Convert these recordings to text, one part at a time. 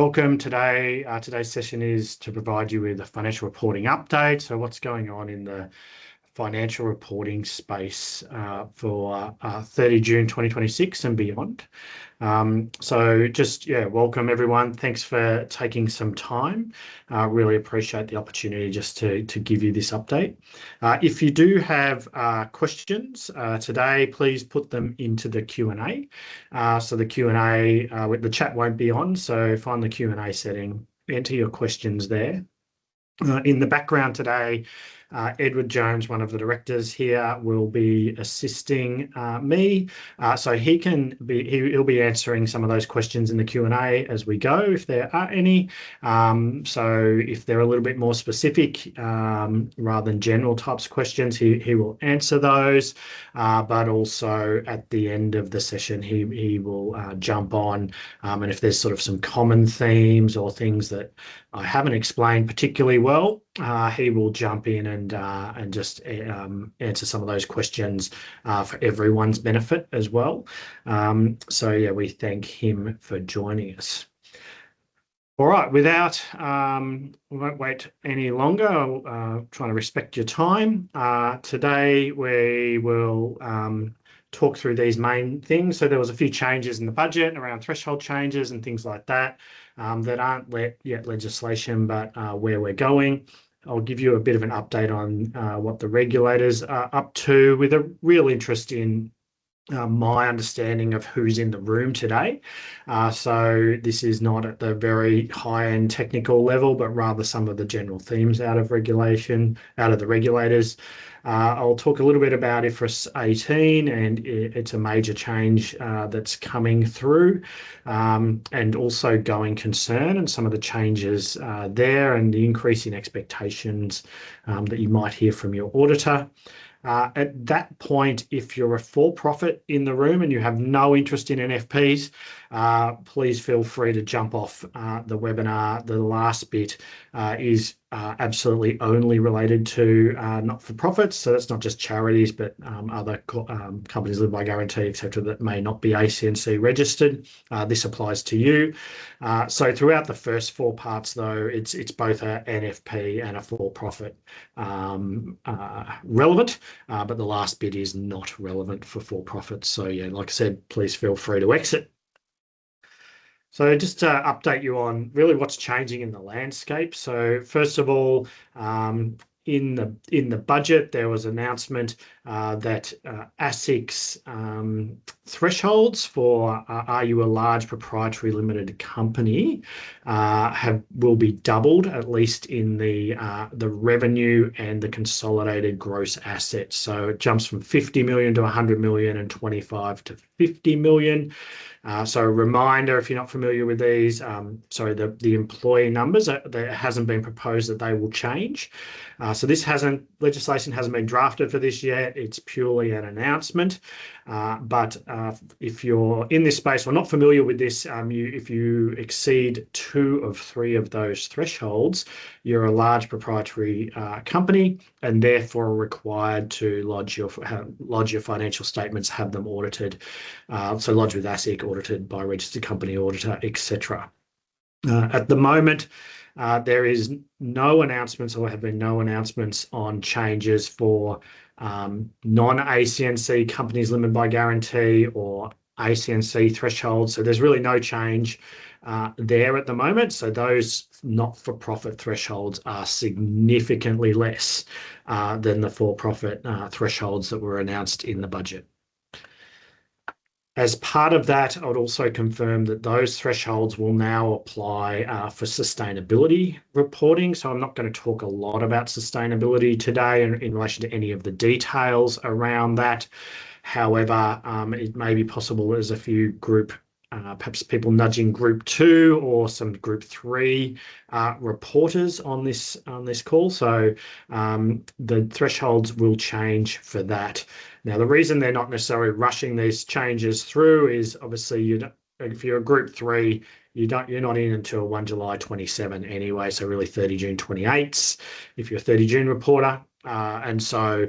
Welcome today. Today's session is to provide you with a financial reporting update. So what's going on in the financial reporting space for 30 June 2026 and beyond. Welcome everyone. Thanks for taking some time. Really appreciate the opportunity just to give you this update. If you do have questions today, please put them into the Q&A. So the Q&A, the chat won't be on, so find the Q&A setting, enter your questions there. In the background today, Edward Jones, one of the directors here, will be assisting me. So he'll be answering some of those questions in the Q&A as we go, if there are any. So if they're a little bit more specific, rather than general types of questions, he will answer those. But also at the end of the session, he will jump on. And if there's sort of some common themes or things that I haven't explained particularly well, he will jump in and just answer some of those questions for everyone's benefit as well. We thank him for joining us. All right, we won't wait any longer. I'll try to respect your time. Today we will talk through these main things. So there was a few changes in the budget around threshold changes and things like that that aren't yet legislation, but where we're going. I'll give you a bit of an update on what the regulators are up to, with a real interest in my understanding of who's in the room today. So this is not at the very high-end technical level, but rather some of the general themes out of the regulators. I'll talk a little bit about IFRS 18, and it's a major change that's coming through, and also going concern and some of the changes there, and the increase in expectations that you might hear from your auditor. At that point, if you're a for-profit in the room and you have no interest in NFPs, please feel free to jump off the webinar. The last bit is absolutely only related to not-for-profits. So that's not just charities, but other companies led by guarantee, etc., that may not be ACNC registered. This applies to you. So throughout the first four parts, though, it's both an NFP and a for-profit relevant, but the last bit is not relevant for for-profits. So yeah, like I said, please feel free to exit. So just to update you on really what's changing in the landscape. So first of all, in the budget, there was an announcement that ASIC's thresholds for are you a large proprietary limited company will be doubled, at least in the revenue and the consolidated gross assets. So it jumps from 50 million to 100 million and 25 to 50 million. So a reminder, if you're not familiar with these, the employee numbers, there hasn't been proposed that they will change. So legislation hasn't been drafted for this yet. It's purely an announcement. But if you're in this space or not familiar with this, if you exceed 2 of 3 of those thresholds, you're a large proprietary company, and therefore are required to lodge your financial statements, have them audited. So lodge with ASIC, audited by registered company auditor, etc. At the moment, there is no announcements, or have been no announcements on changes for non-ACNC companies limited by guarantee or ACNC thresholds. So there's really no change there at the moment. So those not-for-profit thresholds are significantly less than the for-profit thresholds that were announced in the budget. As part of that, I would also confirm that those thresholds will now apply for sustainability reporting. So I'm not going to talk a lot about sustainability today in relation to any of the details around that. However, it may be possible there's a few perhaps people nudging Group 2 or some Group 3 reporters on this call. So the thresholds will change for that. Now, the reason they're not necessarily rushing these changes through is obviously if you're a Group 3, you're not in until 1 July 27 anyway. So really 30 June 28 if you're a 30 June reporter. And so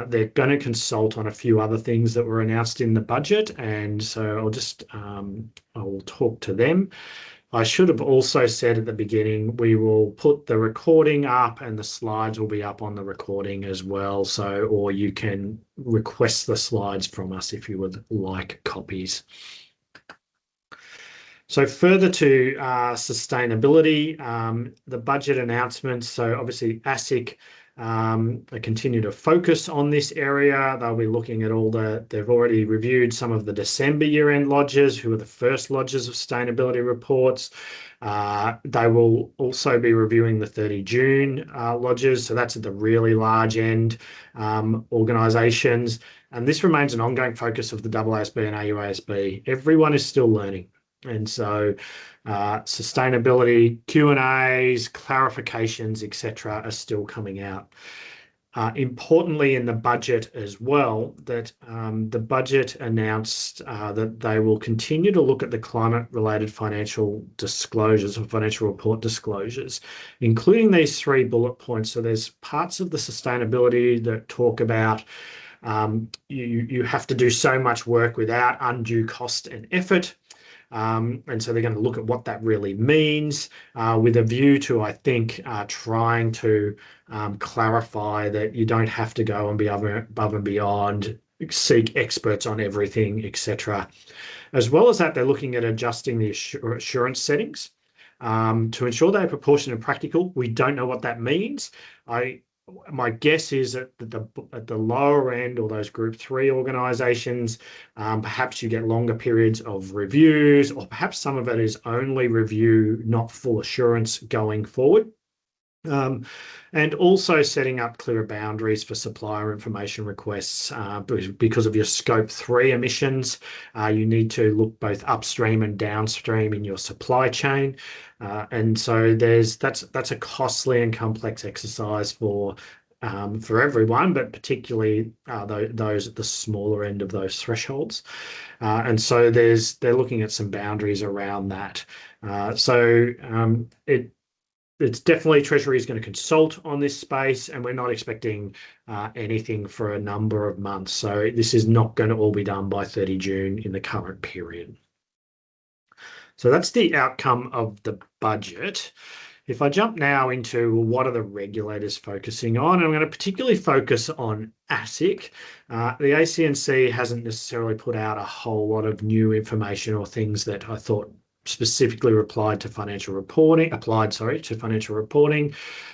they're going to consult on a few other things that were announced in the budget. And so I'll talk to them. I should have also said at the beginning, we will put the recording up and the slides will be up on the recording as well. So, or you can request the slides from us if you would like copies. So further to sustainability, the budget announcements. So obviously ASIC, they continue to focus on this area. They'll be looking at they've already reviewed some of the December year-end lodges, who are the first lodges of sustainability reports. They will also be reviewing the 30 June lodges. So that's at the really large end organisations. And this remains an ongoing focus of the AASB and AUASB. Everyone is still learning. And so sustainability, Q&As, clarifications, etc., are still coming out. Importantly, in the budget as well, that the budget announced that they will continue to look at the climate-related financial disclosures or financial report disclosures, including these 3 bullet points. So there's parts of the sustainability that talk about you have to do so much work without undue cost and effort. And so they're going to look at what that really means with a view to, I think, trying to clarify that you don't have to go and be above and beyond, seek experts on everything, etc. As well as that, they're looking at adjusting the assurance settings to ensure they're proportionate and practical. We don't know what that means. My guess is that at the lower end, or those group 3 organisations, perhaps you get longer periods of reviews, or perhaps some of it is only review, not full assurance going forward. And also setting up clearer boundaries for supplier information requests because of your scope 3 emissions. You need to look both upstream and downstream in your supply chain. And so that's a costly and complex exercise for everyone, but particularly those at the smaller end of those thresholds. And so they're looking at some boundaries around that. It's definitely Treasury is going to consult on this space, and we're not expecting anything for a number of months. So this is not going to all be done by 30 June in the current period. So that's the outcome of the budget. If I jump now into what are the regulators focusing on, I'm going to particularly focus on ASIC. The ACNC hasn't necessarily put out a whole lot of new information or things that I thought specifically applied to financial reporting.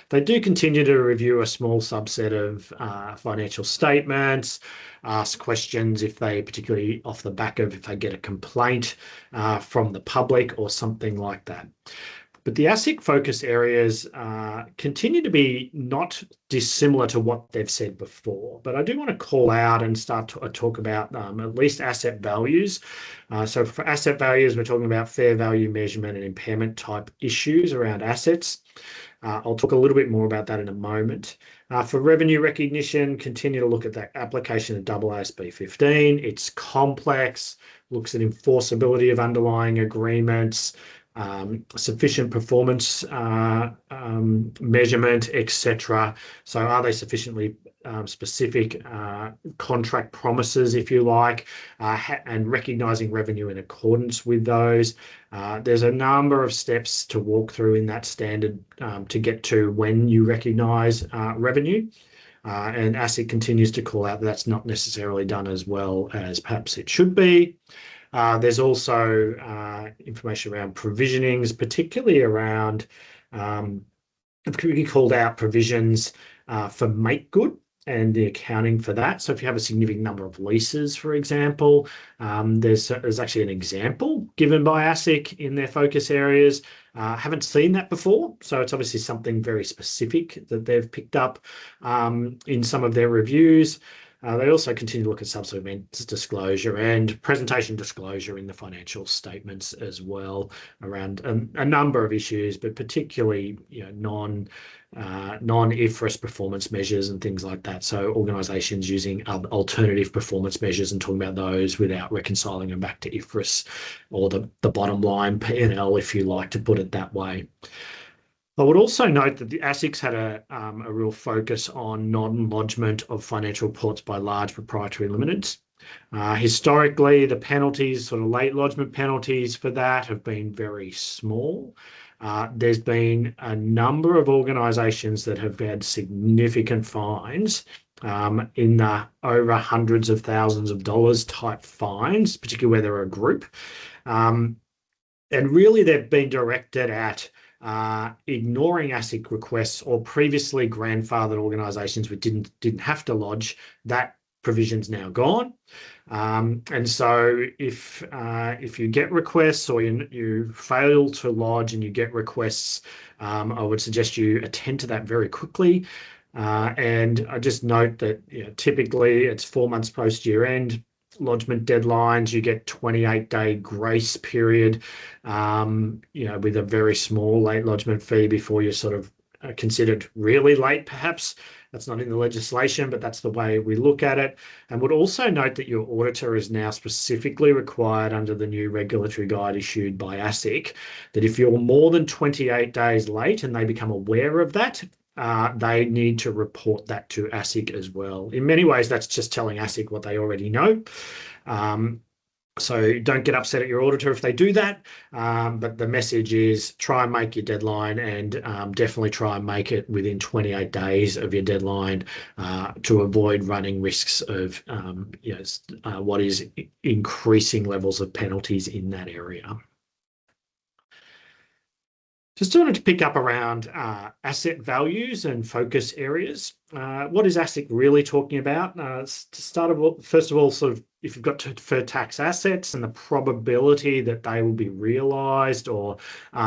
They do continue to review a small subset of financial statements, ask questions if they, particularly off the back of if they get a complaint from the public or something like that. But the ASIC focus areas continue to be not dissimilar to what they've said before. But I do want to call out and start to talk about at least asset values. So for asset values, we're talking about fair value measurement and impairment type issues around assets. I'll talk a little bit more about that in a moment. For revenue recognition, continue to look at that application of AASB 15. It's complex, looks at enforceability of underlying agreements, sufficient performance measurement, etc. So are they sufficiently specific contract promises, if you like, and recognising revenue in accordance with those. There's a number of steps to walk through in that standard to get to when you recognise revenue. And ASIC continues to call out that that's not necessarily done as well as perhaps it should be. There's also information around provisionings, particularly around, we called out provisions for make good and the accounting for that. So if you have a significant number of leases, for example, there's actually an example given by ASIC in their focus areas. Haven't seen that before, so it's obviously something very specific that they've picked up in some of their reviews. They also continue to look at subsequent disclosure and presentation disclosure in the financial statements as well around a number of issues, but particularly non-IFRS performance measures and things like that. So organisations using alternative performance measures and talking about those without reconciling them back to IFRS or the bottom line P&L, if you like to put it that way. I would also note that the ASIC's had a real focus on non-lodgement of financial reports by large proprietary limiteds. Historically, the penalties, sort of late lodgement penalties for that have been very small. There's been a number of organisations that have had significant fines in the over hundreds of thousands of dollars type fines, particularly where they're a group. And really, they've been directed at ignoring ASIC requests or previously grandfathered organisations which didn't have to lodge. That provision's now gone. And so if you get requests or you fail to lodge and you get requests, I would suggest you attend to that very quickly. And I just note that typically it's 4 months post year end lodgement deadlines. You get 28-day grace period, with a very small late lodgement fee before you're sort of considered really late, perhaps. That's not in the legislation, but that's the way we look at it. And would also note that your auditor is now specifically required under the new regulatory guide issued by ASIC that if you're more than 28 days late and they become aware of that, they need to report that to ASIC as well. In many ways, that's just telling ASIC what they already know. So don't get upset at your auditor if they do that. But the message is try and make your deadline and definitely try and make it within 28 days of your deadline to avoid running risks of what is increasing levels of penalties in that area. Just wanted to pick up around asset values and focus areas. What is ASIC really talking about? First of all, sort of if you've got deferred tax assets and the probability that they will be realised or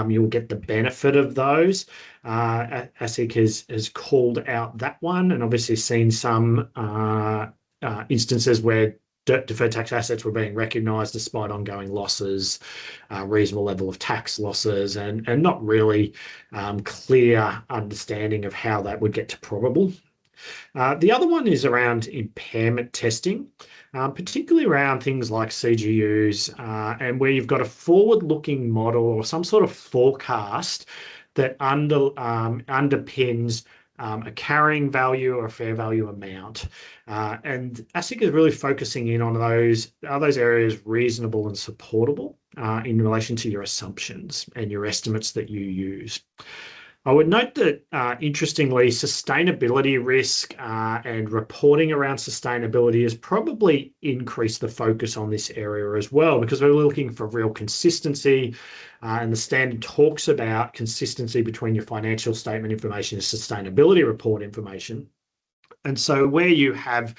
you'll get the benefit of those. ASIC has called out that one and obviously seen some instances where deferred tax assets were being recognised despite ongoing losses, reasonable level of tax losses, and not really clear understanding of how that would get to probable. The other one is around impairment testing, particularly around things like CGUs, and where you've got a forward-looking model or some sort of forecast that underpins a carrying value or a fair value amount. And ASIC is really focusing in on those. Are those areas reasonable and supportable in relation to your assumptions and your estimates that you use? I would note that, interestingly, sustainability risk and reporting around sustainability has probably increased the focus on this area as well, because we're looking for real consistency. And the standard talks about consistency between your financial statement information and sustainability report information. And so where you have,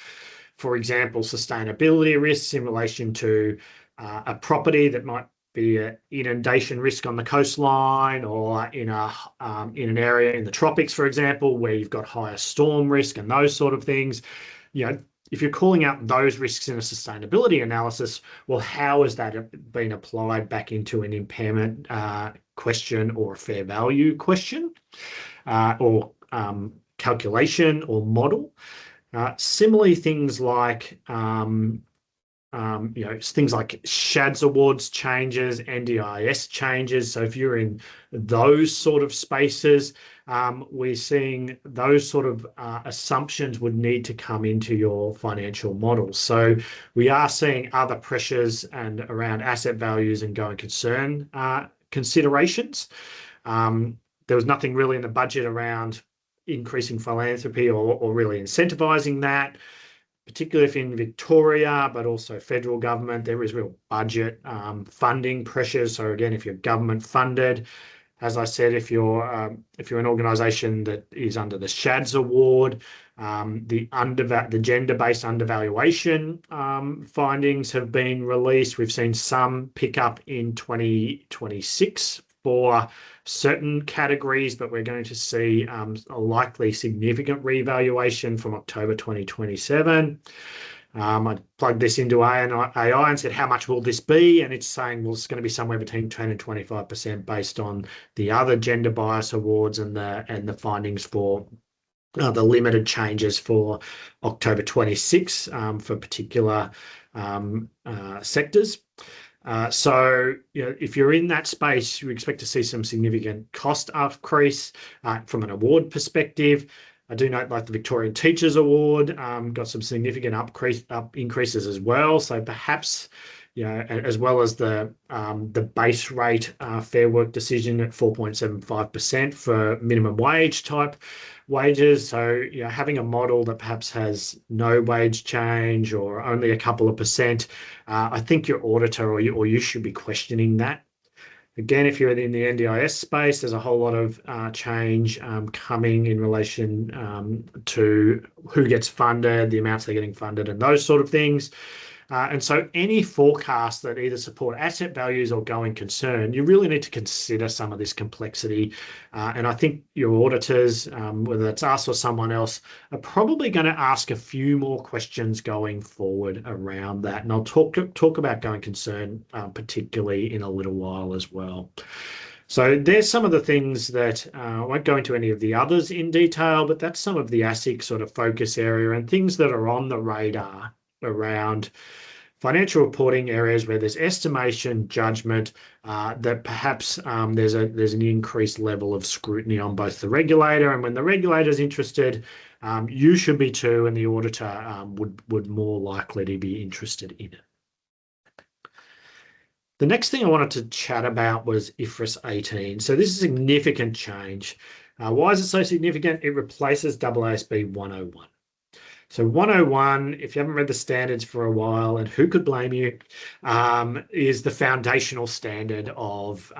for example, sustainability risks in relation to a property that might be an inundation risk on the coastline or in an area in the tropics, for example, where you've got higher storm risk and those sort of things, if you're calling out those risks in a sustainability analysis, well, how has that been applied back into an impairment question or a fair value question or calculation or model? Similarly, things like things like SHADS awards changes, NDIS changes. So if you're in those sort of spaces, we're seeing those sort of assumptions would need to come into your financial models. So we are seeing other pressures and around asset values and going concern considerations. There was nothing really in the budget around increasing philanthropy or really incentivizing that, particularly if in Victoria, but also federal government, there is real budget funding pressures. So again, if you're government funded, as I said, if you're an organisation that is under the SHADS award, the gender-based undervaluation findings have been released. We've seen some pickup in 2026 for certain categories, but we're going to see a likely significant revaluation from October 2027. I plugged this into AI and said, how much will this be? And it's saying, well, it's going to be somewhere between 10 and 25% based on the other gender bias awards and the findings for the limited changes for October 26 for particular sectors. So, if you're in that space, you expect to see some significant cost increase from an award perspective. I do note like the Victorian Teachers Award got some significant increases as well. So perhaps, as well as the base rate Fair Work decision at 4.75% for minimum wage type wages. So, having a model that perhaps has no wage change or only a couple of percent, I think your auditor or you should be questioning that. Again, if you're in the NDIS space, there's a whole lot of change coming in relation to who gets funded, the amounts they're getting funded, and those sort of things. And so any forecasts that either support asset values or going concern, you really need to consider some of this complexity. And I think your auditors, whether it's us or someone else, are probably going to ask a few more questions going forward around that. And I'll talk about going concern particularly in a little while as well. So there's some of the things that I won't go into any of the others in detail, but that's some of the ASIC sort of focus area and things that are on the radar around financial reporting areas where there's estimation, judgment, that perhaps there's an increased level of scrutiny on both the regulator, and when the regulator is interested, you should be too, and the auditor would more likely to be interested in it. The next thing I wanted to chat about was IFRS 18. So this is a significant change. Why is it so significant? It replaces AASB 101. So 101, if you haven't read the standards for a while, and who could blame you, is the foundational standard of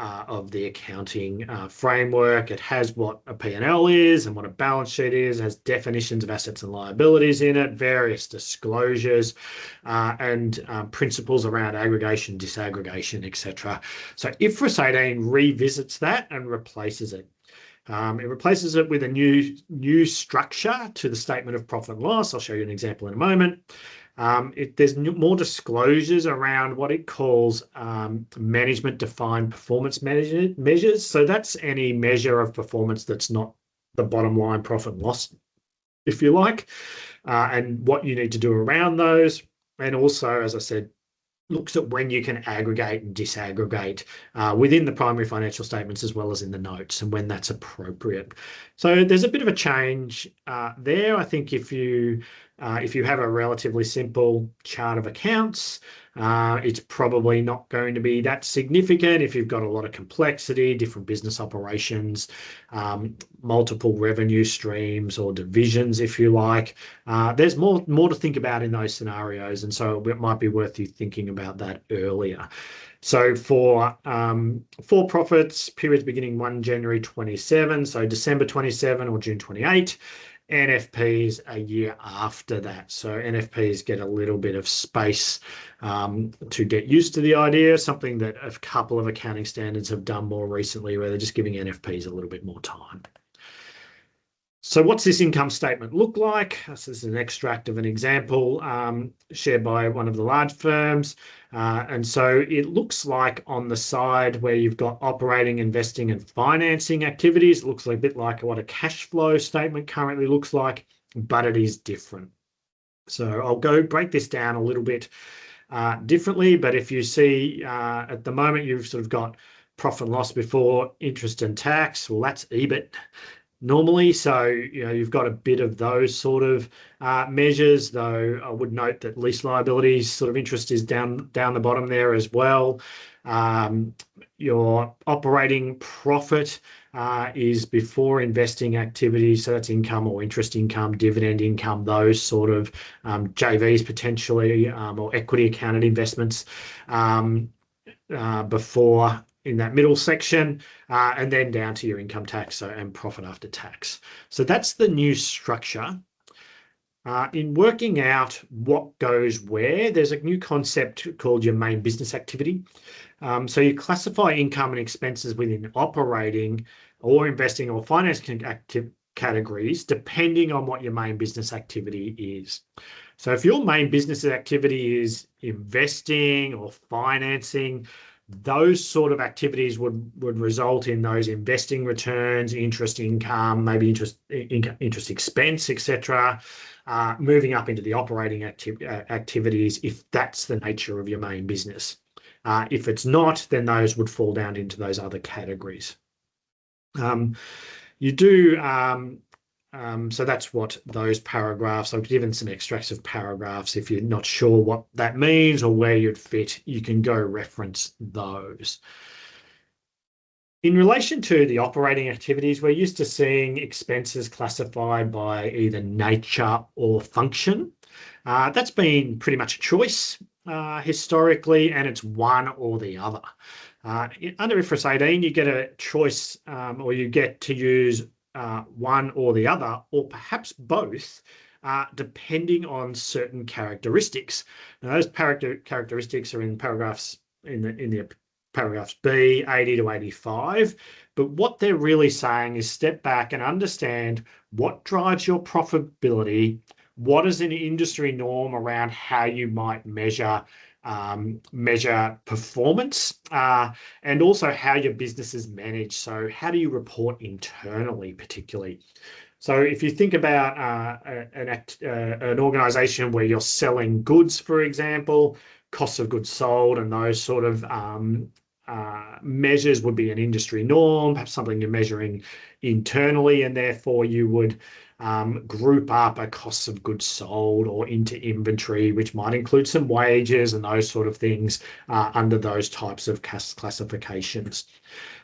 the accounting framework. It has what a P&L is and what a balance sheet is, has definitions of assets and liabilities in it, various disclosures, and principles around aggregation, disaggregation, etc. So IFRS 18 revisits that and replaces it. It replaces it with a new structure to the statement of profit and loss. I'll show you an example in a moment. There's more disclosures around what it calls management defined performance measures. So that's any measure of performance that's not the bottom line profit and loss, if you like, and what you need to do around those. And also, as I said, looks at when you can aggregate and disaggregate within the primary financial statements as well as in the notes, and when that's appropriate. So there's a bit of a change there. I think if you have a relatively simple chart of accounts, it's probably not going to be that significant. If you've got a lot of complexity, different business operations, multiple revenue streams or divisions, if you like, there's more to think about in those scenarios. And so it might be worth you thinking about that earlier. So for profits, periods beginning 1 January 27, so December 27 or June 28, NFPs a year after that. So NFPs get a little bit of space to get used to the idea, something that a couple of accounting standards have done more recently, where they're just giving NFPs a little bit more time. So what's this income statement look like? This is an extract of an example shared by one of the large firms. And so it looks like on the side where you've got operating, investing and financing activities, it looks a bit like what a cash flow statement currently looks like, but it is different. So I'll go break this down a little bit differently. But if you see at the moment, you've sort of got profit and loss before interest and tax. Well, that's EBIT. Normally, so you've got a bit of those sort of measures, though I would note that lease liabilities sort of interest is down the bottom there as well. Your operating profit is before investing activities, so that's income or interest income, dividend income, those sort of JVs potentially, or equity accounted investments before in that middle section, and then down to your income tax and profit after tax. So that's the new structure. In working out what goes where, there's a new concept called your main business activity. So you classify income and expenses within operating or investing or financing categories depending on what your main business activity is. So if your main business activity is investing or financing, those sort of activities would result in those investing returns, interest income, maybe interest expense, etc., moving up into the operating activities if that's the nature of your main business. If it's not, then those would fall down into those other categories. You do So that's what those paragraphs, I've given some extracts of paragraphs. If you're not sure what that means or where you'd fit, you can go reference those. In relation to the operating activities, we're used to seeing expenses classified by either nature or function. That's been pretty much a choice historically, and it's one or the other. Under IFRS 18, you get a choice or you get to use one or the other, or perhaps both, depending on certain characteristics. Now, those characteristics are in paragraphs in the paragraphs B, 80 to 85. But what they're really saying is step back and understand what drives your profitability, what is an industry norm around how you might measure performance, and also how your business is managed. So how do you report internally, particularly? So if you think about an organization where you're selling goods, for example, costs of goods sold and those sort of measures would be an industry norm, perhaps something you're measuring internally, and therefore you would group up a costs of goods sold or into inventory, which might include some wages and those sort of things under those types of classifications.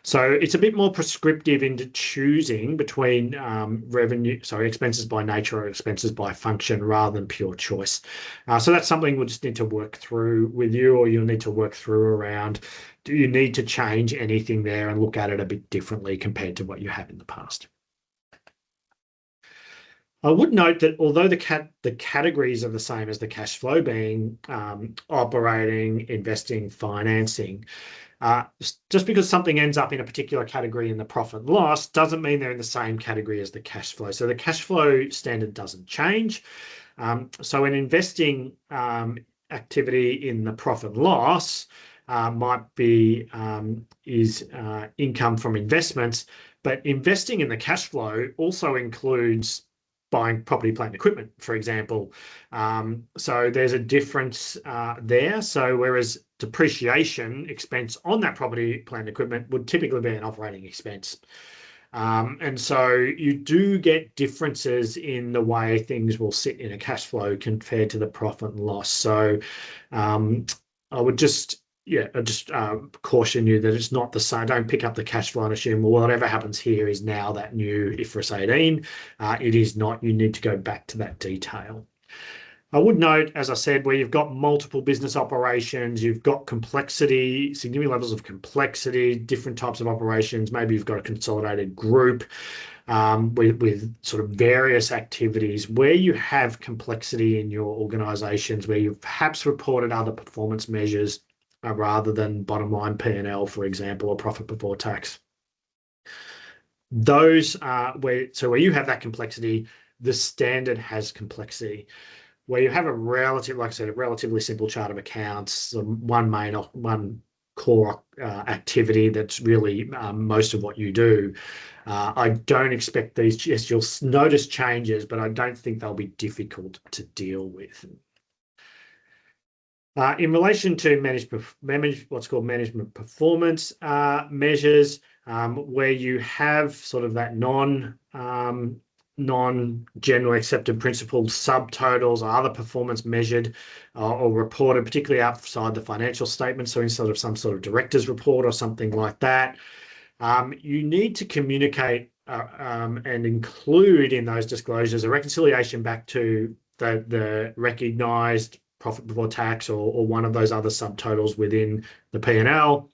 So it's a bit more prescriptive into choosing between expenses by nature or expenses by function rather than pure choice. So that's something we'll just need to work through with you, or you'll need to work through around, do you need to change anything there and look at it a bit differently compared to what you have in the past? I would note that although the categories are the same as the cash flow, being operating, investing, financing, just because something ends up in a particular category in the profit and loss doesn't mean they're in the same category as the cash flow. So the cash flow standard doesn't change. So an investing activity in the profit and loss might be income from investments, but investing in the cash flow also includes buying property, plant, and equipment, for example. So there's a difference there. So whereas depreciation expense on that property, plant, and equipment would typically be an operating expense. And so you do get differences in the way things will sit in a cash flow compared to the profit and loss. So I would just caution you that it's not the same. Don't pick up the cash flow and assume, well, whatever happens here is now that new IFRS 18. It is not. You need to go back to that detail. I would note, as I said, where you've got multiple business operations, you've got complexity, significant levels of complexity, different types of operations. Maybe you've got a consolidated group with sort of various activities where you have complexity in your organizations, where you've perhaps reported other performance measures rather than bottom line P&L, for example, or profit before tax. Those where you have that complexity, the standard has complexity. Where you have a relatively simple chart of accounts, one core activity that's really most of what you do. I don't expect these. Yes, you'll notice changes, but I don't think they'll be difficult to deal with. In relation to what's called management performance measures, where you have sort of that non-generally accepted principle subtotals or other performance measured or reported, particularly outside the financial statement, so instead of some sort of director's report or something like that, you need to communicate and include in those disclosures a reconciliation back to the recognised profit before tax or one of those other subtotals within the P&L,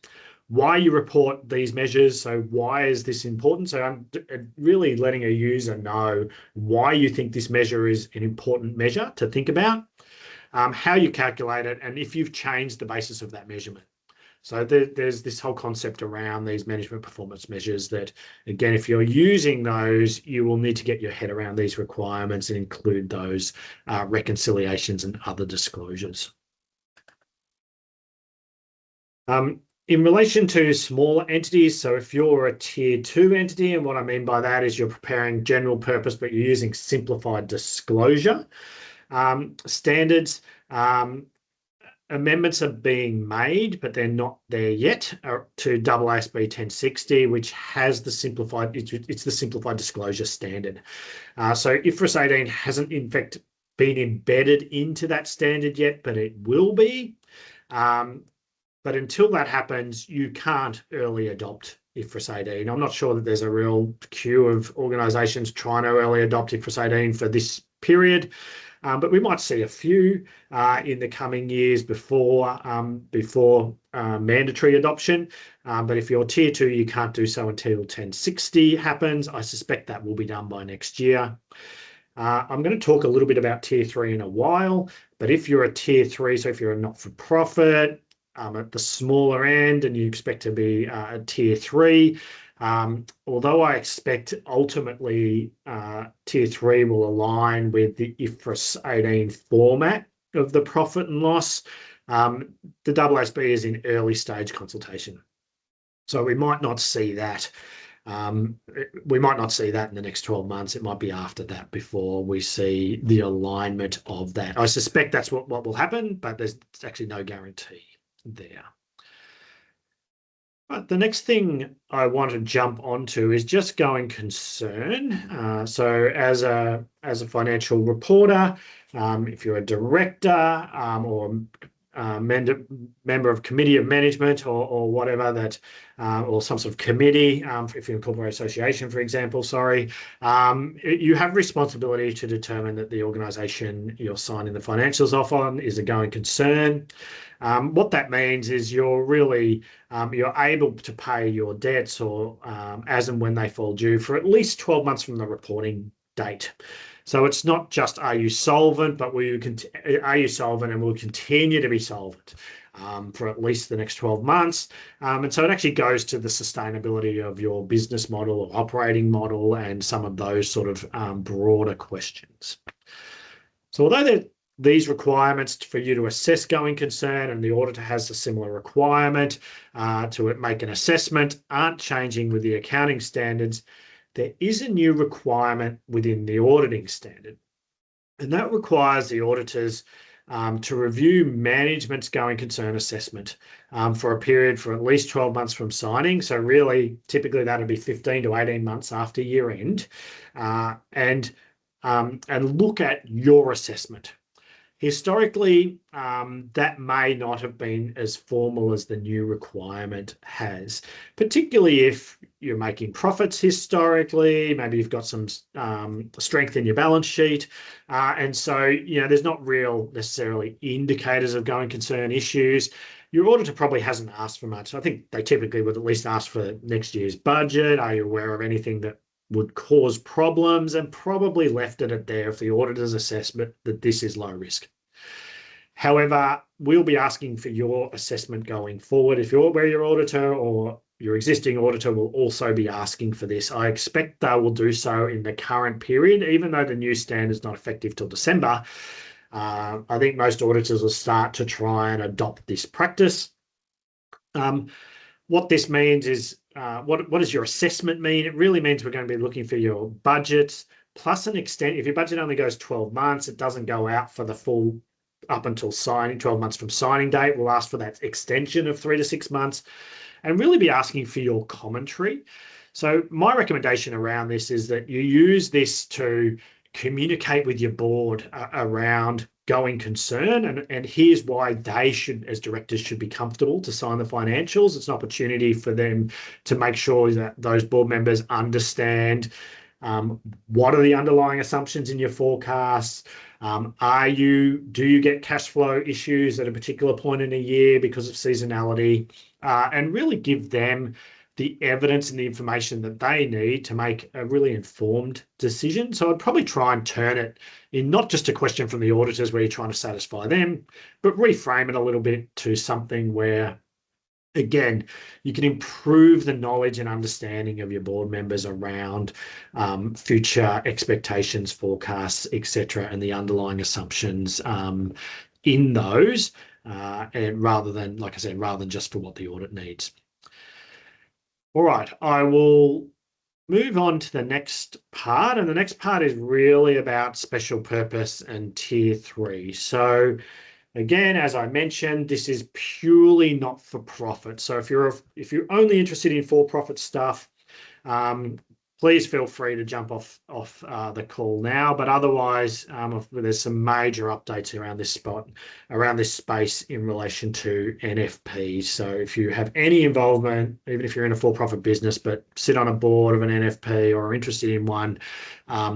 why you report these measures. So why is this important? So I'm really letting a user know why you think this measure is an important measure to think about, how you calculate it, and if you've changed the basis of that measurement. So there's this whole concept around these management performance measures that, again, if you're using those, you will need to get your head around these requirements and include those reconciliations and other disclosures. In relation to smaller entities, so if you're a tier 2 entity, and what I mean by that is you're preparing general purpose, but you're using simplified disclosure standards, amendments are being made, but they're not there yet to AASB 1060, which has the simplified, it's the simplified disclosure standard. So IFRS 18 hasn't in fact been embedded into that standard yet, but it will be. But until that happens, you can't early adopt IFRS 18. I'm not sure that there's a real queue of organisations trying to early adopt IFRS 18 for this period. But we might see a few in the coming years before mandatory adoption. But if you're tier 2, you can't do so until 1060 happens. I suspect that will be done by next year. I'm going to talk a little bit about tier 3 in a while, but if you're a tier 3, so if you're a not-for-profit at the smaller end and you expect to be a tier 3, although I expect ultimately tier 3 will align with the IFRS 18 format of the profit and loss, the AASB is in early stage consultation. So we might not see that. We might not see that in the next 12 months. It might be after that before we see the alignment of that. I suspect that's what will happen, but there's actually no guarantee there. But the next thing I want to jump onto is just going concern. So as a financial reporter, if you're a director or member of committee of management or whatever that, or some sort of committee, if you're a corporate association, for example, you have responsibility to determine that the organisation you're signing the financials off on is a going concern. What that means is you're really you're able to pay your debts or as and when they fall due for at least 12 months from the reporting date. So it's not just are you solvent, but are you solvent and will continue to be solvent for at least the next 12 months. And so it actually goes to the sustainability of your business model or operating model and some of those sort of broader questions. So although these requirements for you to assess going concern and the auditor has a similar requirement to make an assessment aren't changing with the accounting standards, there is a new requirement within the auditing standard, and that requires the auditors to review management's going concern assessment for a period for at least 12 months from signing. So really, typically that would be 15 to 18 months after year end, and look at your assessment. Historically, that may not have been as formal as the new requirement has, particularly if you're making profits historically, maybe you've got some strength in your balance sheet. And so, there's not real necessarily indicators of going concern issues. Your auditor probably hasn't asked for much. I think they typically would at least ask for next year's budget. Are you aware of anything that would cause problems, and probably left it at there if the auditor's assessment that this is low risk. However, we'll be asking for your assessment going forward. If you're your auditor or your existing auditor will also be asking for this. I expect they will do so in the current period, even though the new standard is not effective till December. I think most auditors will start to try and adopt this practice. What this means is, what does your assessment mean? It really means we're going to be looking for your budgets plus an extent. If your budget only goes 12 months, it doesn't go out for the full up until signing, 12 months from signing date. We'll ask for that extension of 3 to 6 months and really be asking for your commentary. So my recommendation around this is that you use this to communicate with your board around going concern, and here's why they should, as directors, should be comfortable to sign the financials. It's an opportunity for them to make sure that those board members understand what are the underlying assumptions in your forecasts. Do you get cash flow issues at a particular point in a year because of seasonality, and really give them the evidence and the information that they need to make a really informed decision. So I'd probably try and turn it in not just a question from the auditors where you're trying to satisfy them, but reframe it a little bit to something where, again, you can improve the knowledge and understanding of your board members around future expectations, forecasts, etc., and the underlying assumptions in those, and rather than, like I said, rather than just for what the audit needs. All right, I will move on to the next part, and the next part is really about special purpose and tier 3. So Again, as I mentioned, this is purely not for profit. So if you're only interested in for-profit stuff, please feel free to jump off the call now. But otherwise, there's some major updates around this space in relation to NFPs. So if you have any involvement, even if you're in a for-profit business, but sit on a board of an NFP or are interested in one,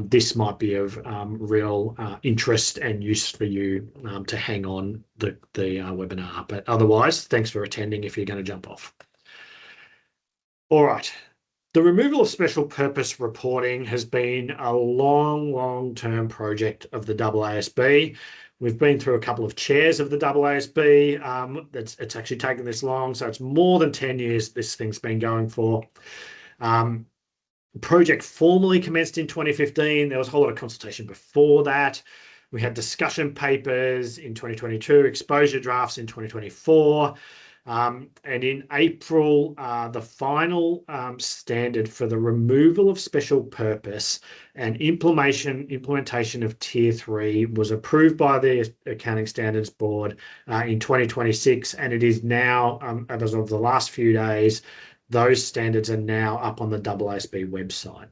this might be of real interest and use for you to hang on the webinar. But otherwise, thanks for attending if you're going to jump off. All right. The removal of special purpose reporting has been a long-term project of the AASB. We've been through a couple of chairs of the AASB. It's actually taken this long, so it's more than 10 years this thing's been going for. The project formally commenced in 2015. There was a whole lot of consultation before that. We had discussion papers in 2022, exposure drafts in 2024. And in April, the final standard for the removal of special purpose and implementation of Tier 3 was approved by the Accounting Standards Board in 2026, and it is now, as of the last few days, those standards are now up on the AASB website.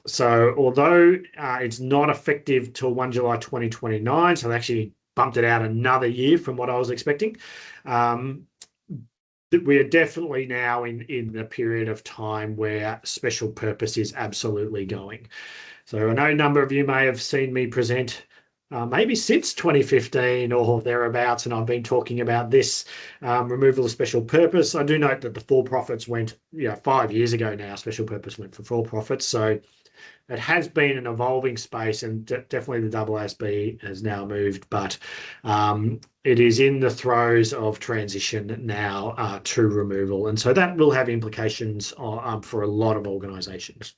So although it's not effective till 1 July 2029, so they actually bumped it out another year from what I was expecting. We are definitely now in a period of time where special purpose is absolutely going. So I know a number of you may have seen me present maybe since 2015 or thereabouts, and I've been talking about this removal of special purpose. I do note that the for-profits went, 5 years ago now, special purpose went for for-profits. So it has been an evolving space, and definitely the AASB has now moved, but it is in the throes of transition now to removal. And so that will have implications for a lot of organisations.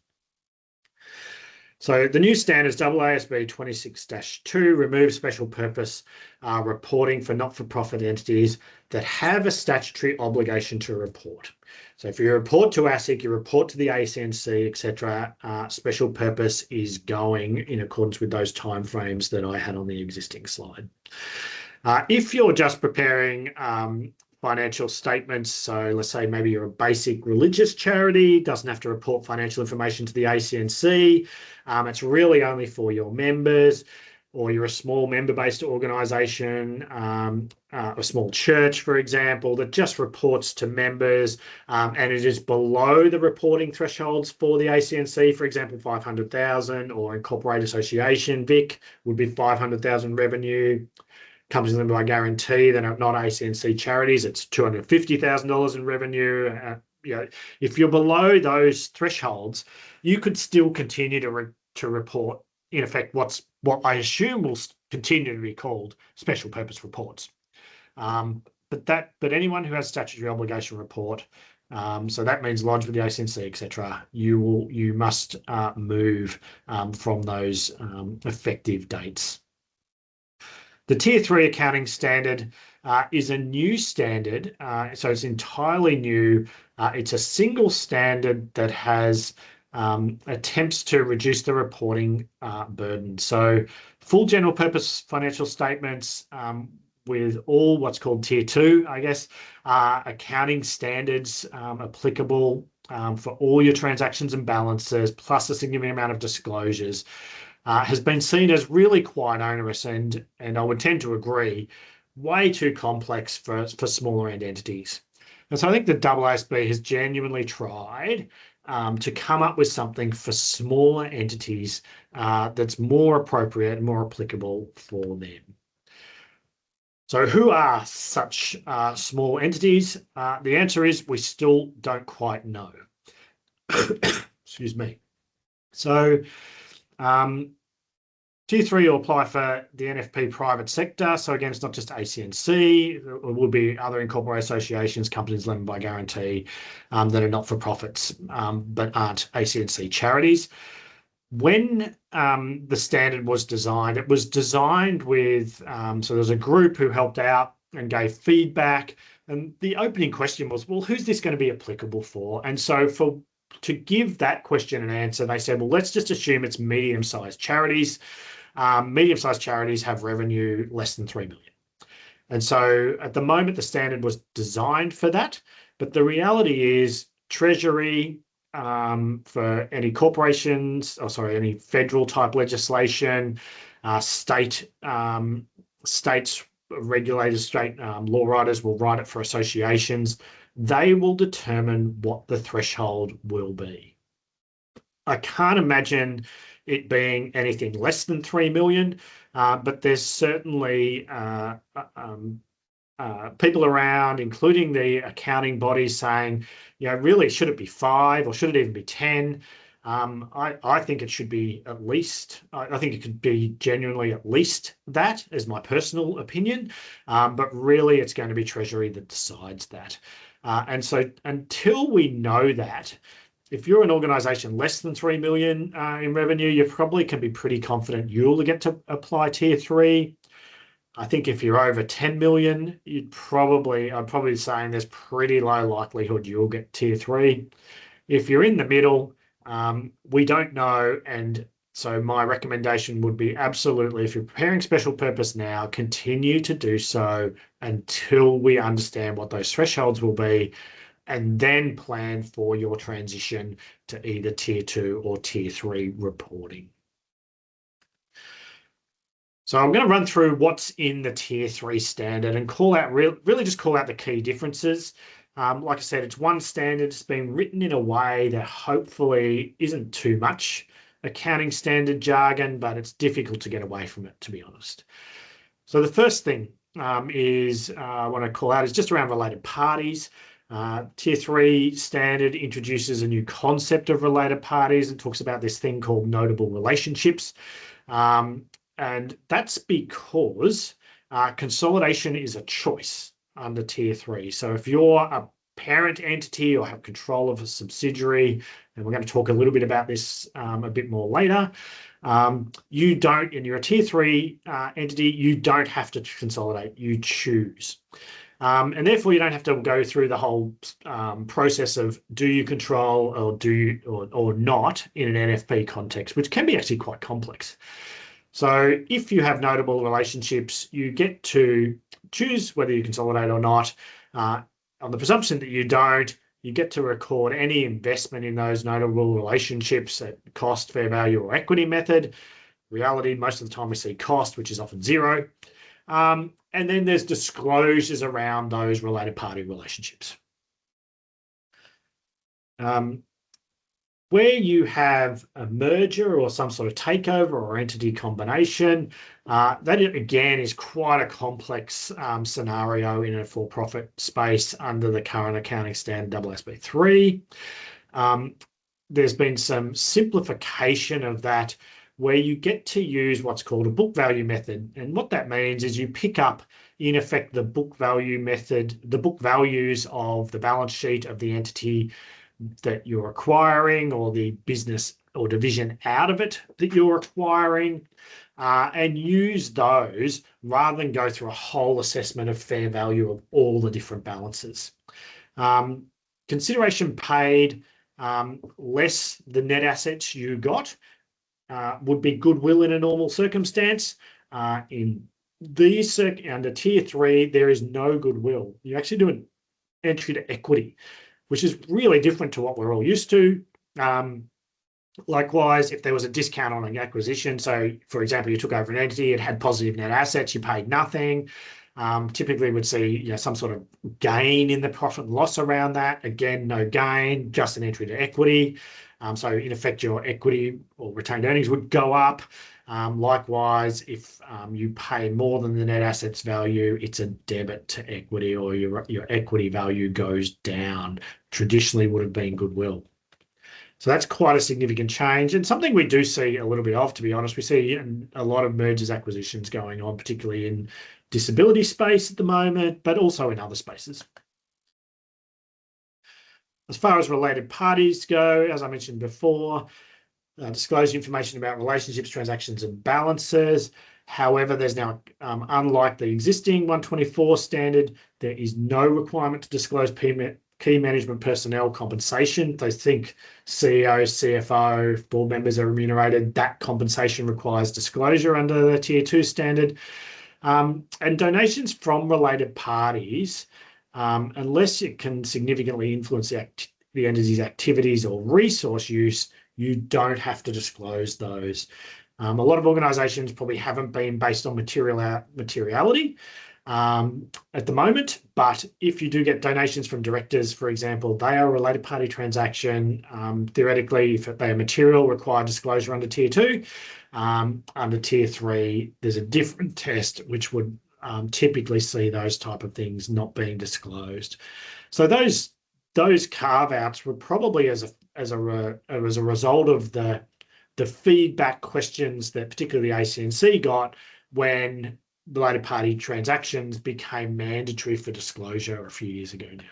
So the new standards, AASB 26-2, removes special purpose reporting for not-for-profit entities that have a statutory obligation to report. So if you report to ASIC, you report to the ACNC, etc., special purpose is going in accordance with those timeframes that I had on the existing slide. If you're just preparing financial statements, so let's say maybe you're a basic religious charity, doesn't have to report financial information to the ACNC, it's really only for your members, or you're a small member-based organisation, a small church, for example, that just reports to members, and it is below the reporting thresholds for the ACNC, for example, 500,000, or incorporated association, VIC, would be 500,000 revenue. Companies limited by guarantee, they're not ACNC charities, it's $250,000 in revenue. If you're below those thresholds, you could still continue to report, in effect, what I assume will continue to be called special purpose reports. But anyone who has statutory obligation report, so that means lodge with the ACNC, etc., you must move from those effective dates. The Tier 3 accounting standard is a new standard, so it's entirely new. It's a single standard that has attempts to reduce the reporting burden. So full general purpose financial statements with all what's called Tier 2, I guess, accounting standards applicable for all your transactions and balances, plus a significant amount of disclosures, has been seen as really quite onerous and I would tend to agree, way too complex for smaller end entities. And so I think the AASB has genuinely tried to come up with something for smaller entities that's more appropriate and more applicable for them. So who are such small entities? The answer is we still don't quite know. Excuse me. So Tier 3 will apply for the NFP private sector. So again, it's not just ACNC. It will be other incorporated associations, companies limited by guarantee that are not-for-profits but aren't ACNC charities. When the standard was designed, it was designed with, so there's a group who helped out and gave feedback. And the opening question was, well, who's this going to be applicable for? And so to give that question an answer, they said, well, let's just assume it's medium-sized charities. medium-sized charities have revenue less than 3 million. And so at the moment, the standard was designed for that. But the reality is Treasury, for any corporations, any federal type legislation, states regulators, state law writers will write it for associations. They will determine what the threshold will be. I can't imagine it being anything less than 3 million, but there's certainly people around, including the accounting bodies, saying, really, should it be 5 or should it even be 10? I think it should be at least, I think it could be genuinely at least that, is my personal opinion. But really, it's going to be Treasury that decides that. And so until we know that, if you're an organisation less than 3 million in revenue, you probably can be pretty confident you'll get to apply Tier 3. I think if you're over 10 million, I'm probably saying there's pretty low likelihood you'll get Tier 3. If you're in the middle, we don't know. And so my recommendation would be absolutely, if you're preparing special purpose now, continue to do so until we understand what those thresholds will be, and then plan for your transition to either Tier 2 or Tier 3 reporting. So I'm going to run through what's in the Tier 3 standard and really just call out the key differences. Like I said, it's one standard. It's been written in a way that hopefully isn't too much accounting standard jargon, but it's difficult to get away from it, to be honest. So the first thing I want to call out is just around related parties. Tier 3 standard introduces a new concept of related parties and talks about this thing called notable relationships. And that's because consolidation is a choice under Tier 3. So if you're a parent entity or have control of a subsidiary, and we're going to talk a little bit about this a bit more later, and you're a Tier 3 entity, you don't have to consolidate, you choose. And therefore, you don't have to go through the whole process of do you control or not in an NFP context, which can be actually quite complex. So if you have notable relationships, you get to choose whether you consolidate or not. On the presumption that you don't, you get to record any investment in those notable relationships at cost, fair value, or equity method. Reality, most of the time we see cost, which is often zero. And then there's disclosures around those related party relationships. Where you have a merger or some sort of takeover or entity combination, that again is quite a complex scenario in a for-profit space under the current accounting standard AASB 3. There's been some simplification of that where you get to use what's called a book value method. And what that means is you pick up, in effect, the book value method, the book values of the balance sheet of the entity that you're acquiring or the business or division out of it that you're acquiring, and use those rather than go through a whole assessment of fair value of all the different balances. Consideration paid less the net assets you got would be goodwill in a normal circumstance. In these under Tier 3, there is no goodwill. You actually do an entry to equity, which is really different to what we're all used to. Likewise, if there was a discount on an acquisition, so for example, you took over an entity, it had positive net assets, you paid nothing. Typically would see some sort of gain in the profit and loss around that. Again, no gain, just an entry to equity. So in effect, your equity or retained earnings would go up. Likewise, if you pay more than the net assets value, it's a debit to equity, or your equity value goes down. Traditionally would have been goodwill. So that's quite a significant change, and something we do see a little bit of, to be honest. We see a lot of mergers, acquisitions going on, particularly in disability space at the moment, but also in other spaces. As far as related parties go, as I mentioned before, disclose information about relationships, transactions, and balances. However, there's now, unlike the existing 124 standard, there is no requirement to disclose key management personnel compensation. They think CEO, CFO, board members are remunerated. That compensation requires disclosure under the Tier 2 standard. And donations from related parties, unless it can significantly influence the entity's activities or resource use, you don't have to disclose those. A lot of organisations probably haven't been based on materiality at the moment, but if you do get donations from directors, for example, they are a related party transaction. Theoretically, if they are material, require disclosure under Tier 2. Under Tier 3, there's a different test which would typically see those type of things not being disclosed. So those carve-outs were probably as a result of the feedback questions that particularly the ACNC got when related party transactions became mandatory for disclosure a few years ago now.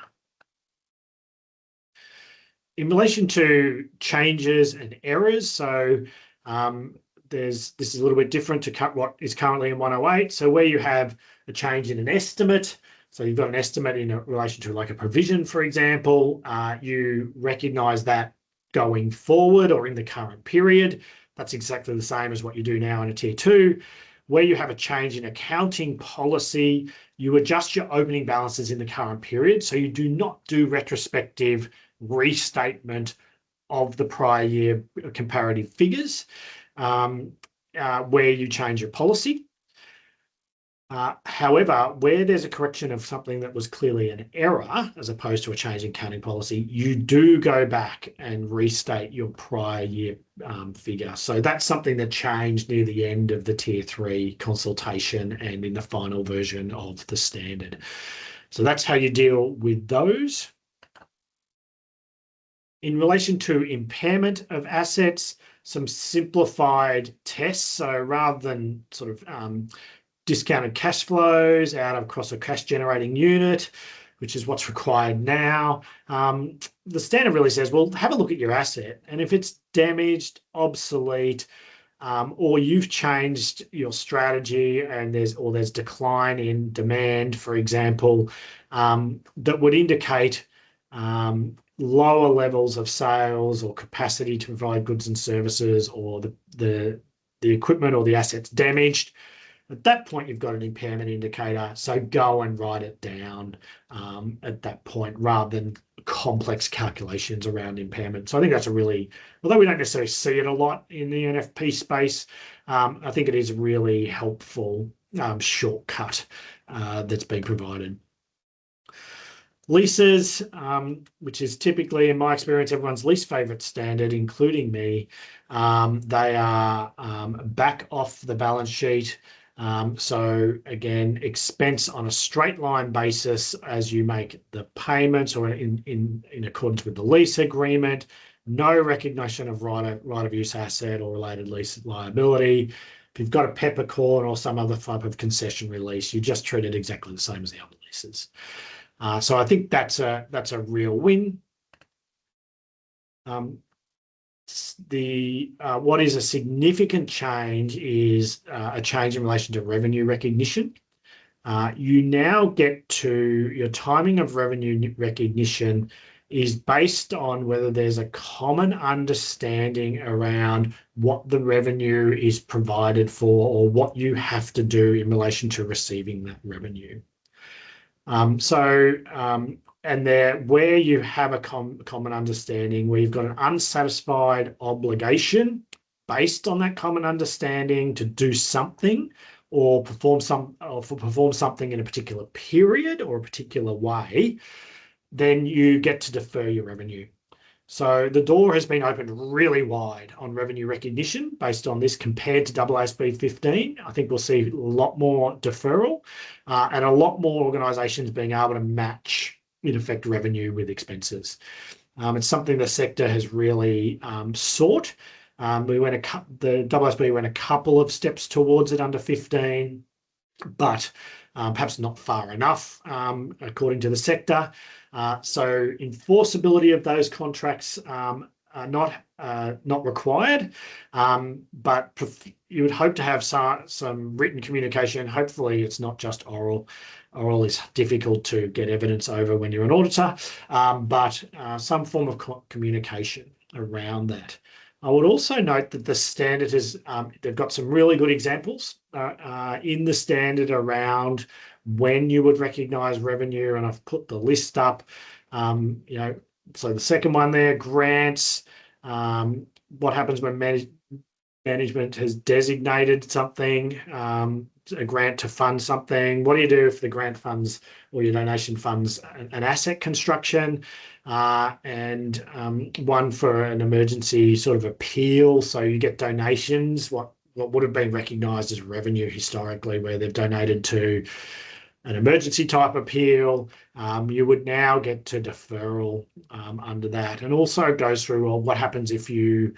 In relation to changes and errors, so this is a little bit different to what is currently in 108. So where you have a change in an estimate, so you've got an estimate in relation to like a provision, for example, you recognise that going forward or in the current period. That's exactly the same as what you do now in a Tier 2. Where you have a change in accounting policy, you adjust your opening balances in the current period. So you do not do retrospective restatement of the prior year comparative figures where you change your policy. However, where there's a correction of something that was clearly an error, as opposed to a change in accounting policy, you do go back and restate your prior year figure. So that's something that changed near the end of the Tier 3 consultation and in the final version of the standard. So that's how you deal with those. In relation to impairment of assets, some simplified tests. So rather than sort of discounted cash flows out of across a cash generating unit, which is what's required now. The standard really says, well, have a look at your asset. And if it's damaged, obsolete, or you've changed your strategy and there's decline in demand, for example, that would indicate lower levels of sales or capacity to provide goods and services, or the equipment or the assets damaged. At that point, you've got an impairment indicator, so go and write it down at that point rather than complex calculations around impairment. So I think that's although we don't necessarily see it a lot in the NFP space, I think it is a really helpful shortcut that's been provided. Leases, which is typically, in my experience, everyone's least favourite standard, including me. They are back off the balance sheet. So again, expense on a straight line basis as you make the payments or in accordance with the lease agreement. No recognition of right of use asset or related lease liability. If you've got a peppercorn or some other type of concession release, you just treat it exactly the same as the other leases. So I think that's a real win. What is a significant change is a change in relation to revenue recognition. You now get to your timing of revenue recognition is based on whether there's a common understanding around what the revenue is provided for or what you have to do in relation to receiving that revenue. And where you have a common understanding, where you've got an unsatisfied obligation based on that common understanding to do something or perform something in a particular period or a particular way, then you get to defer your revenue. So the door has been opened really wide on revenue recognition based on this compared to AASB 15. I think we'll see a lot more deferral and a lot more organisations being able to match, in effect, revenue with expenses. It's something the sector has really sought. The AASB went a couple of steps towards it under 15, but perhaps not far enough, according to the sector. So enforceability of those contracts are not not required, but you would hope to have some written communication. Hopefully, it's not just oral. Oral is difficult to get evidence over when you're an auditor, but some form of communication around that. I would also note that the standard is, they've got some really good examples in the standard around when you would recognise revenue, and I've put the list up. So the second one there, grants. What happens when management has designated something, a grant to fund something? What do you do if the grant funds or your donation funds an asset construction? And one for an emergency sort of appeal. So you get donations, what would have been recognised as revenue historically, where they've donated to an emergency type appeal. You would now get to deferral under that. And also goes through, well, what happens if you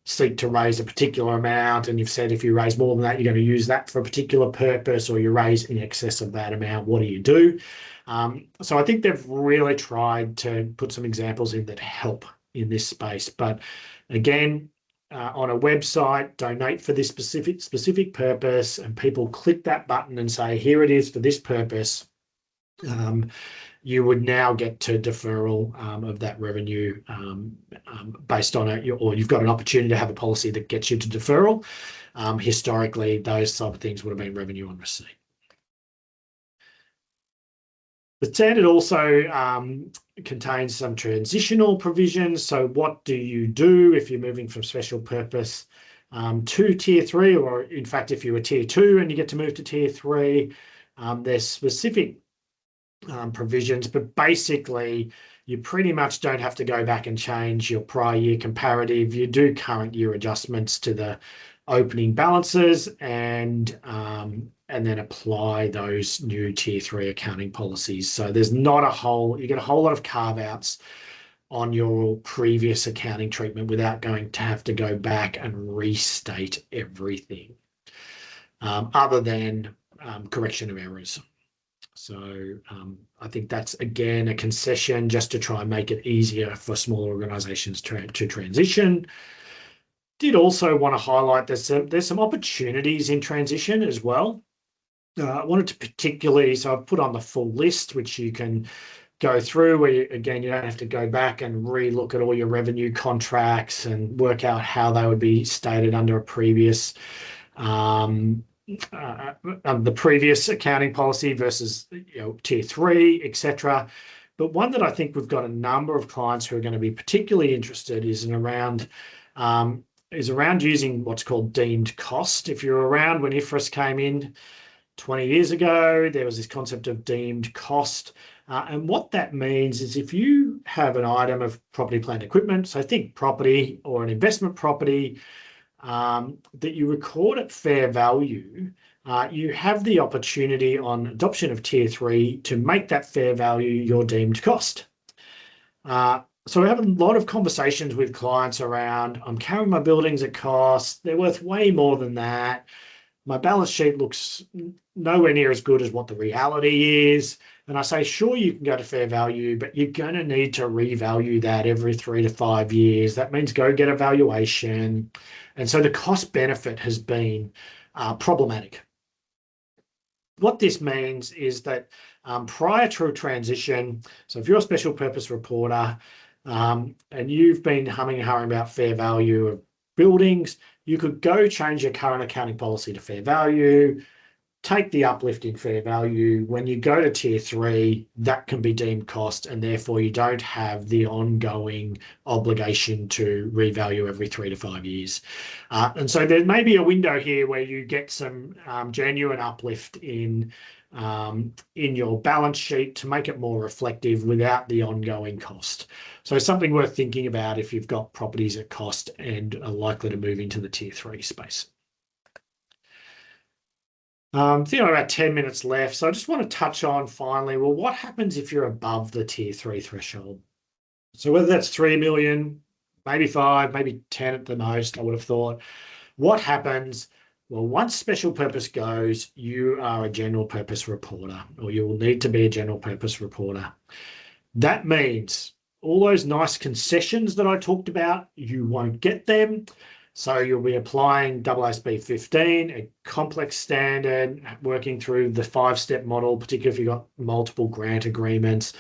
seek to raise a particular amount and you've said if you raise more than that, you're going to use that for a particular purpose, or you raise in excess of that amount, what do you do? So I think they've really tried to put some examples in that help in this space. But again, on a website, donate for this specific purpose, and people click that button and say, here it is for this purpose, you would now get to deferral of that revenue based on it, or you've got an opportunity to have a policy that gets you to deferral. Historically, those type of things would have been revenue on receipt. The standard also contains some transitional provisions. So what do you do if you're moving from special purpose to Tier 3, or in fact, if you were Tier 2 and you get to move to Tier 3, there's specific provisions, but basically you pretty much don't have to go back and change your prior year comparative. You do current year adjustments to the opening balances and then apply those new Tier 3 accounting policies. So there's not you get a whole lot of carve-outs on your previous accounting treatment without going to have to go back and restate everything, other than correction of errors. So I think that's, again, a concession just to try and make it easier for smaller organisations to transition. Did also want to highlight there's some opportunities in transition as well. I wanted to particularly, so I've put on the full list, which you can go through, where again, you don't have to go back and re-look at all your revenue contracts and work out how they would be stated under a previous the previous accounting policy versus Tier 3, etc. But one that I think we've got a number of clients who are going to be particularly interested is around using what's called deemed cost. If you're around when IFRS came in 20 years ago, there was this concept of deemed cost. And what that means is if you have an item of property, plant, equipment, so think property or an investment property, that you record at fair value, you have the opportunity on adoption of Tier 3 to make that fair value your deemed cost. So we have a lot of conversations with clients around, I'm carrying my buildings at cost, they're worth way more than that. My balance sheet looks nowhere near as good as what the reality is. And I say, sure, you can go to fair value, but you're going to need to revalue that every 3 to 5 years. That means go get a valuation. And so the cost benefit has been problematic. What this means is that prior to a transition, so if you're a special purpose reporter and you've been humming and hawing about fair value of buildings, you could go change your current accounting policy to fair value, take the uplift in fair value. When you go to Tier 3, that can be deemed cost, and therefore you don't have the ongoing obligation to revalue every 3 to 5 years. And so there may be a window here where you get some genuine uplift in your balance sheet to make it more reflective without the ongoing cost. So something worth thinking about if you've got properties at cost and are likely to move into the Tier 3 space. I think I've about 10 minutes left. So I just want to touch on finally, well, what happens if you're above the Tier 3 threshold? So whether that's 3 million, maybe 5, maybe 10 at the most, I would have thought. What happens? Well, once special purpose goes, you are a general purpose reporter, or you will need to be a general purpose reporter. That means all those nice concessions that I talked about, you won't get them. So you'll be applying AASB 15, a complex standard, working through the 5-step model, particularly if you've got multiple grant agreements.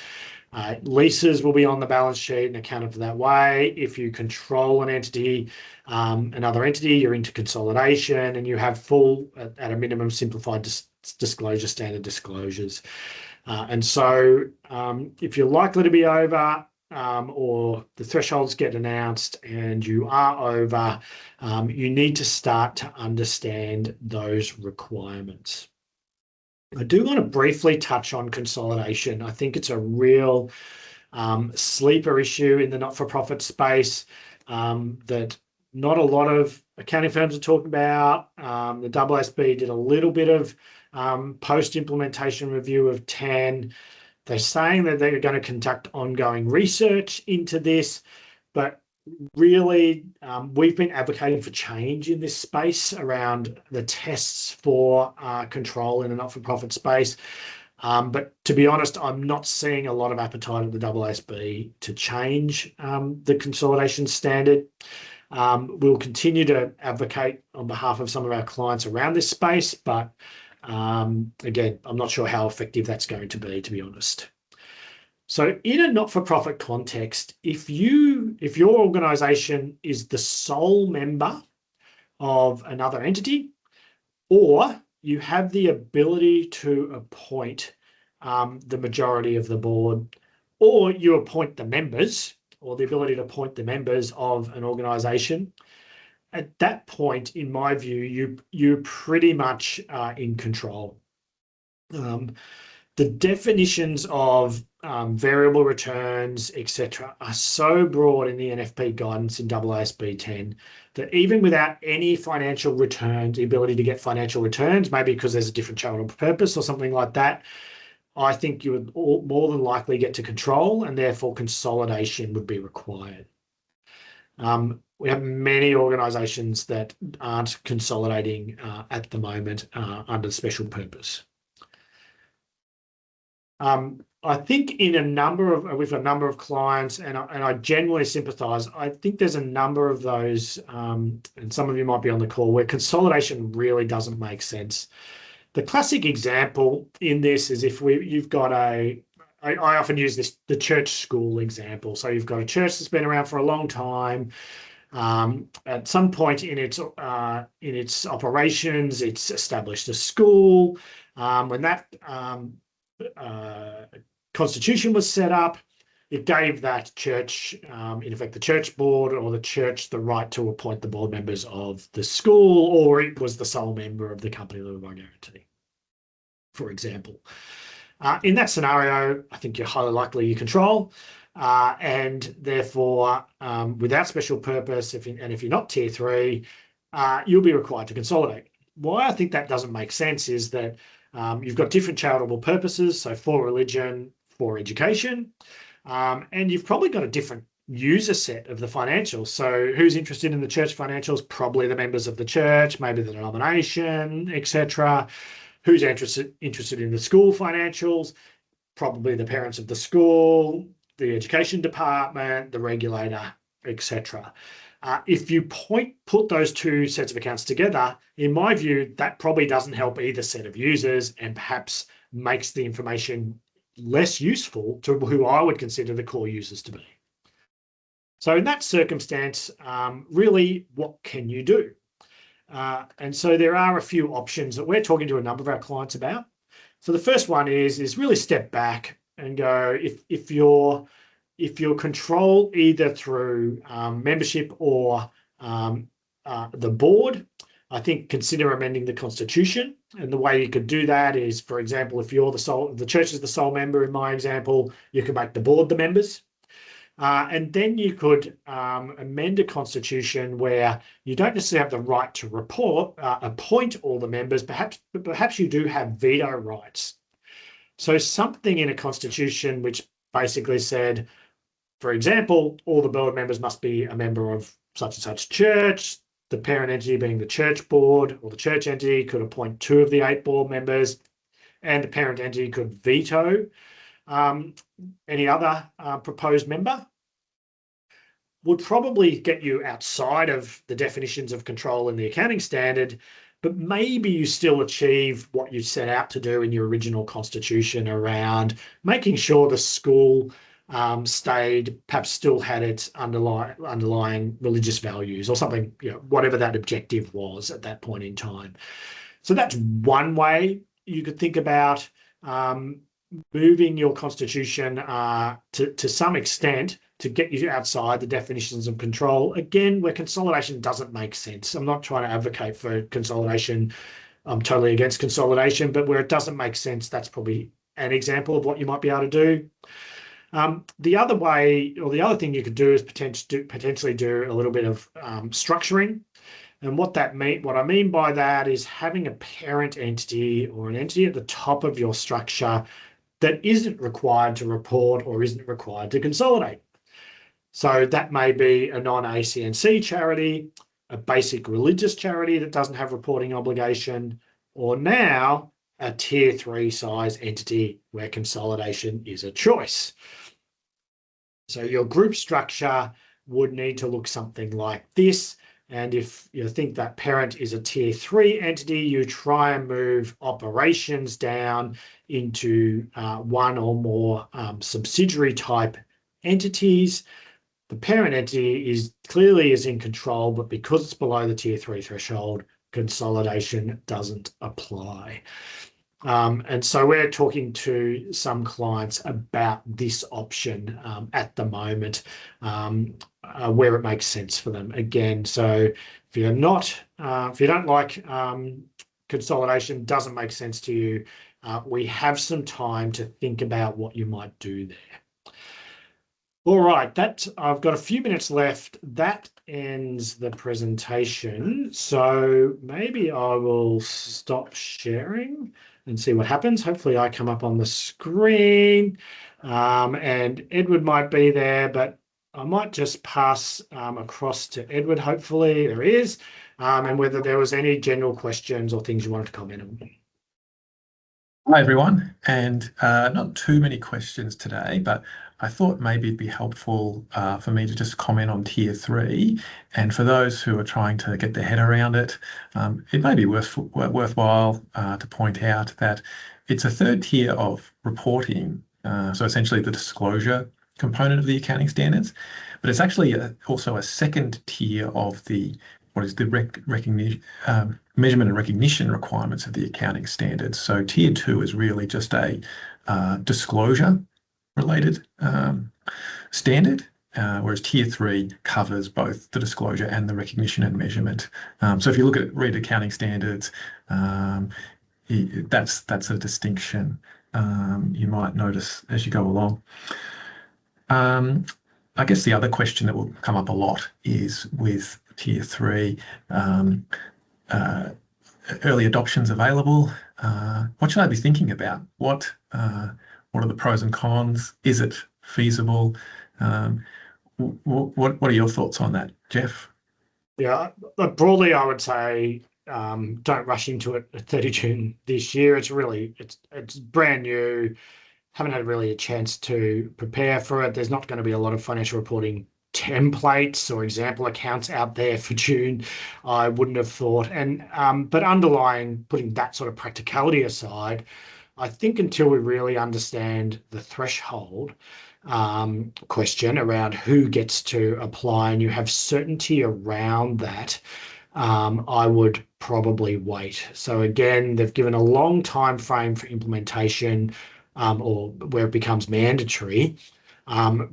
Leases will be on the balance sheet and accounted for that way. If you control an entity, another entity, you're into consolidation and you have full, at a minimum, simplified disclosure standard disclosures. And so if you're likely to be over or the thresholds get announced and you are over, you need to start to understand those requirements. I do want to briefly touch on consolidation. I think it's a real sleeper issue in the not-for-profit space that not a lot of accounting firms are talking about. The AASB did a little bit of post-implementation review of 10. They're saying that they're going to conduct ongoing research into this, but really, we've been advocating for change in this space around the tests for control in the not-for-profit space. But to be honest, I'm not seeing a lot of appetite at the AASB to change the consolidation standard. We'll continue to advocate on behalf of some of our clients around this space, but again, I'm not sure how effective that's going to be honest. So in a not-for-profit context, if your organization is the sole member of another entity, or you have the ability to appoint the majority of the board, or you appoint the members, or the ability to appoint the members of an organization, at that point, in my view, you're pretty much in control. The definitions of variable returns, etc., are so broad in the NFP guidance in AASB 10 that even without any financial returns, the ability to get financial returns, maybe because there's a different charitable purpose or something like that, I think you would more than likely get to control, and therefore consolidation would be required. We have many organisations that aren't consolidating at the moment under special purpose. I think we've got a number of clients, and I genuinely sympathise. I think there's a number of those, and some of you might be on the call, where consolidation really doesn't make sense. The classic example in this is if you've got I often use the church school example. So you've got a church that's been around for a long time. At some point in its operations, it's established a school. When that constitution was set up, it gave that church, in effect, the church board or the church, the right to appoint the board members of the school, or it was the sole member of the company that by guarantee, for example. In that scenario, I think you're highly likely you control, and therefore, without special purpose, if you're not tier 3, you'll be required to consolidate. Why I think that doesn't make sense is that you've got different charitable purposes, so for religion, for education, and you've probably got a different user set of the financials. So who's interested in the church financials? Probably the members of the church, maybe the denomination, etc. Who's interested in the school financials? Probably the parents of the school, the education department, the regulator, etc. If you put those two sets of accounts together, in my view, that probably doesn't help either set of users and perhaps makes the information less useful to who I would consider the core users to be. So in that circumstance, really, what can you do? And so there are a few options that we're talking to a number of our clients about. So the first one is really step back and go, if your control either through membership or the board, I think consider amending the constitution. And the way you could do that is, for example, if the church is the sole member in my example, you could make the board the members. And then you could amend a constitution where you don't necessarily have the right to appoint all the members, but perhaps you do have veto rights. So something in a constitution which basically said, for example, all the board members must be a member of such and such church. The parent entity being the church board or the church entity could appoint 2 of the 8 board members, and the parent entity could veto any other proposed member. would probably get you outside of the definitions of control in the accounting standard, but maybe you still achieve what you set out to do in your original constitution around making sure the school perhaps still had its underlying religious values or something, whatever that objective was at that point in time. So that's one way you could think about moving your constitution to some extent to get you outside the definitions of control. Again, where consolidation doesn't make sense. I'm not trying to advocate for consolidation. I'm totally against consolidation, but where it doesn't make sense, that's probably an example of what you might be able to do. The other way, or the other thing you could do is potentially do a little bit of structuring. And what I mean by that is having a parent entity or an entity at the top of your structure that isn't required to report or isn't required to consolidate. So that may be a non-ACNC charity, a basic religious charity that doesn't have reporting obligation, or now a tier 3 size entity where consolidation is a choice. So your group structure would need to look something like this. And if you think that parent is a tier 3 entity, you try and move operations down into one or more subsidiary type entities. The parent entity is clearly in control, but because it's below the tier 3 threshold, consolidation doesn't apply. And so we're talking to some clients about this option at the moment, where it makes sense for them. Again, so if you don't like consolidation, doesn't make sense to you, we have some time to think about what you might do there. All right, I've got a few minutes left. That ends the presentation. So maybe I will stop sharing and see what happens. Hopefully I come up on the screen and Edward might be there, but I might just pass across to Edward. Hopefully there is, and whether there was any general questions or things you wanted to comment on. Hi everyone, and not too many questions today, but I thought maybe it'd be helpful for me to just comment on tier 3, and for those who are trying to get their head around it, it may be worthwhile to point out that it's a third tier of reporting, so essentially the disclosure component of the accounting standards, but it's actually also a second tier of what is the measurement and recognition requirements of the accounting standards. So tier 2 is really just a disclosure related standard, whereas tier 3 covers both the disclosure and the recognition and measurement. So if you read accounting standards, that's a distinction you might notice as you go along. I guess the other question that will come up a lot is with tier 3, early adoptions available. What should I be thinking about? What are the pros and cons? Is it feasible? What are your thoughts on that, Jeff? Yeah, broadly, I would say don't rush into it at 30 June this year. It's brand new. Haven't had really a chance to prepare for it. There's not going to be a lot of financial reporting templates or example accounts out there for June, I wouldn't have thought. And but putting that sort of practicality aside, I think until we really understand the threshold question around who gets to apply and you have certainty around that, I would probably wait. So again, they've given a long time frame for implementation, or where it becomes mandatory,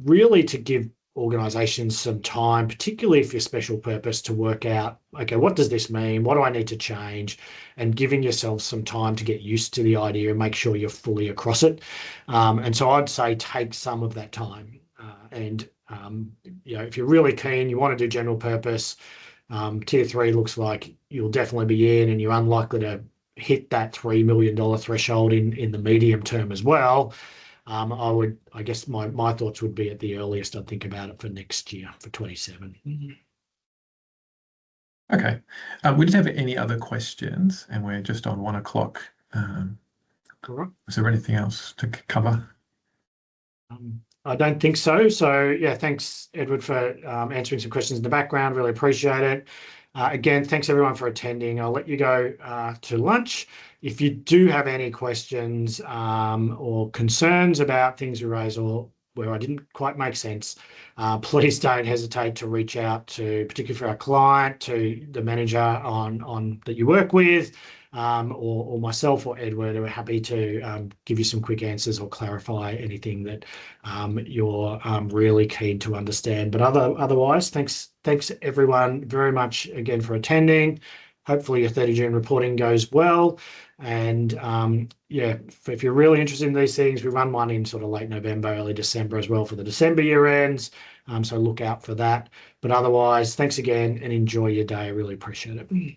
really to give organizations some time, particularly if you're special purpose, to work out, okay, what does this mean? What do I need to change? And giving yourself some time to get used to the idea and make sure you're fully across it. And so I'd say take some of that time. If you're really keen, you want to do general purpose, tier 3 looks like you'll definitely be in and you're unlikely to hit that $3 million threshold in the medium term as well. I guess my thoughts would be at the earliest, I'd think about it for next year, for 27. Okay. We didn't have any other questions and we're just on 1 o'clock. Correct. Is there anything else to cover? I don't think so. So yeah, thanks, Edward, for answering some questions in the background. Really appreciate it. Again, thanks everyone for attending. I'll let you go to lunch. If you do have any questions or concerns about things we raised or where I didn't quite make sense, please don't hesitate to reach out to, particularly for our client, to the manager on that you work with, or myself or Edward, who are happy to give you some quick answers or clarify anything that you're really keen to understand. But otherwise, thanks everyone very much again for attending. Hopefully your 30 June reporting goes well. And yeah, if you're really interested in these things, we run one in sort of late November, early December as well for the December year ends. So look out for that. But otherwise, thanks again and enjoy your day. I really appreciate it.